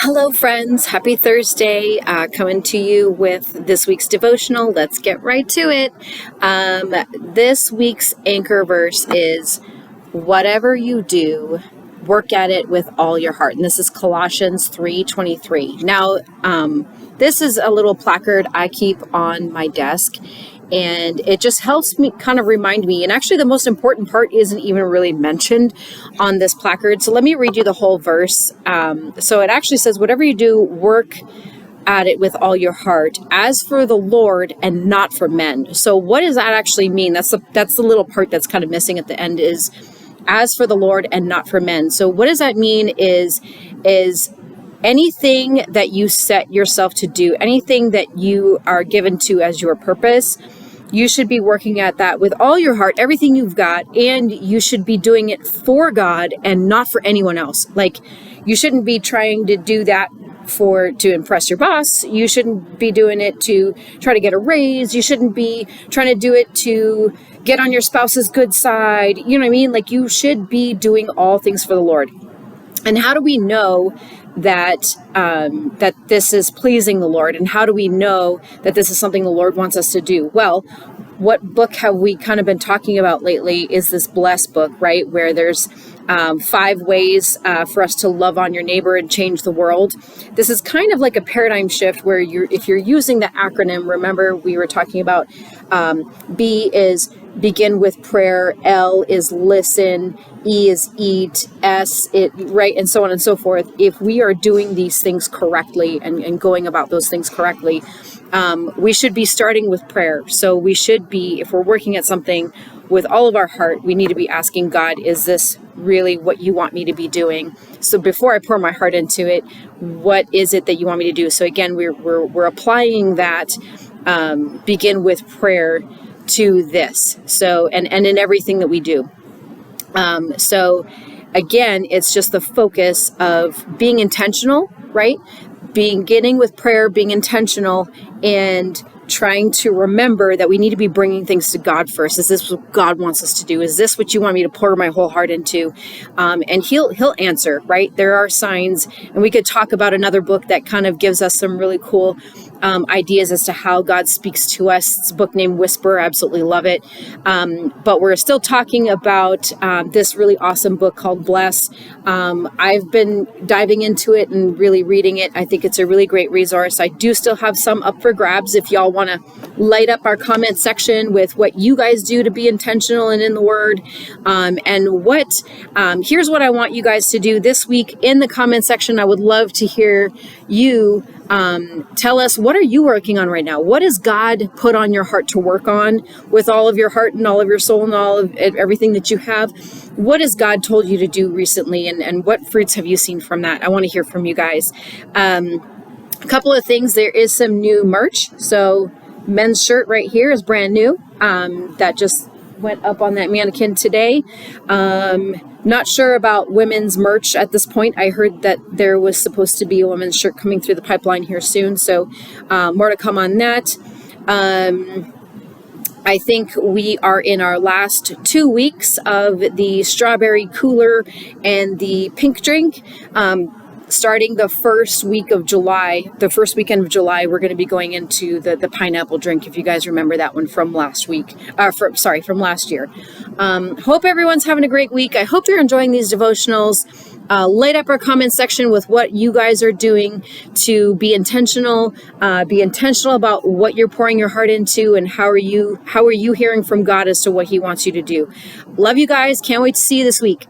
Hello, friends. Happy Thursday. Coming to you with this week's devotional. Let's get right to it. This week's anchor verse is, whatever you do, work at it with all your heart. And this is Colossians 3:23. Now, this is a little placard I keep on my desk. And it just helps me kind of remind me. And actually, the most important part isn't even really mentioned on this placard. So let me read you the whole verse. So it actually says, whatever you do, work at it with all your heart, as for the Lord and not for men. So what does that actually mean? That's the little part that's kind of missing at the end, is as for the Lord and not for men. So what does that mean is anything that you set yourself to do, anything that you are given to as your purpose, you should be working at that with all your heart, everything you've got, and you should be doing it for God and not for anyone else. Like, you shouldn't be trying to do that to impress your boss. You shouldn't be doing it to try to get a raise. You shouldn't be trying to do it to get on your spouse's good side. You know what I mean? Like, you should be doing all things for the Lord. And how do we know that this is pleasing the Lord? And how do we know that this is something the Lord wants us to do? Well, what book have we kind of been talking about lately is this B.L.E.S.S book, right? Where there's 5 ways for us to love on your neighbor and change the world. This is kind of like a paradigm shift where if you're using the acronym, remember we were talking about B is begin with prayer, L is listen, E is eat, S it right, and so on and so forth. If we are doing these things correctly and going about those things correctly, we should be starting with prayer. So we should be, if we're working at something with all of our heart, we need to be asking God, is this really what you want me to be doing? So before I pour my heart into it, what is it that you want me to do? So again, we're applying that begin with prayer to this. So and in everything that we do. So again, it's just the focus of being intentional, right? Beginning with prayer, being intentional, and trying to remember that we need to be bringing things to God first. Is this what God wants us to do? Is this what you want me to pour my whole heart into? And he'll answer, right? There are signs, and we could talk about another book that kind of gives us some really cool ideas as to how God speaks to us. It's a book named Whisper. I absolutely love it. But we're still talking about this really awesome book called B.L.E.S.S. I've been diving into it and really reading it. I think it's a really great resource. I do still have some up for grabs if y'all want to light up our comment section with what you guys do to be intentional and in the Word. Here's what I want you guys to do this week in the comment section. I would love to hear you tell us, what are you working on right now? What has God put on your heart to work on with all of your heart and all of your soul and all of everything that you have? What has God told you to do recently, and what fruits have you seen from that? I want to hear from you guys. A couple of things. There is some new merch. So men's shirt right here is brand new. That just went up on that mannequin today. Not sure about women's merch at this point. I heard that there was supposed to be a women's shirt coming through the pipeline here soon. So more to come on that. I think we are in our last 2 weeks of the strawberry cooler and the pink drink. Starting the first weekend of July, we're going to be going into the pineapple drink, if you guys remember that one from last week, from last year. Hope everyone's having a great week. I hope you're enjoying these devotionals. Light up our comment section with what you guys are doing to be intentional. Be intentional about what you're pouring your heart into, and how are you hearing from God as to what He wants you to do. Love you guys. Can't wait to see you this week.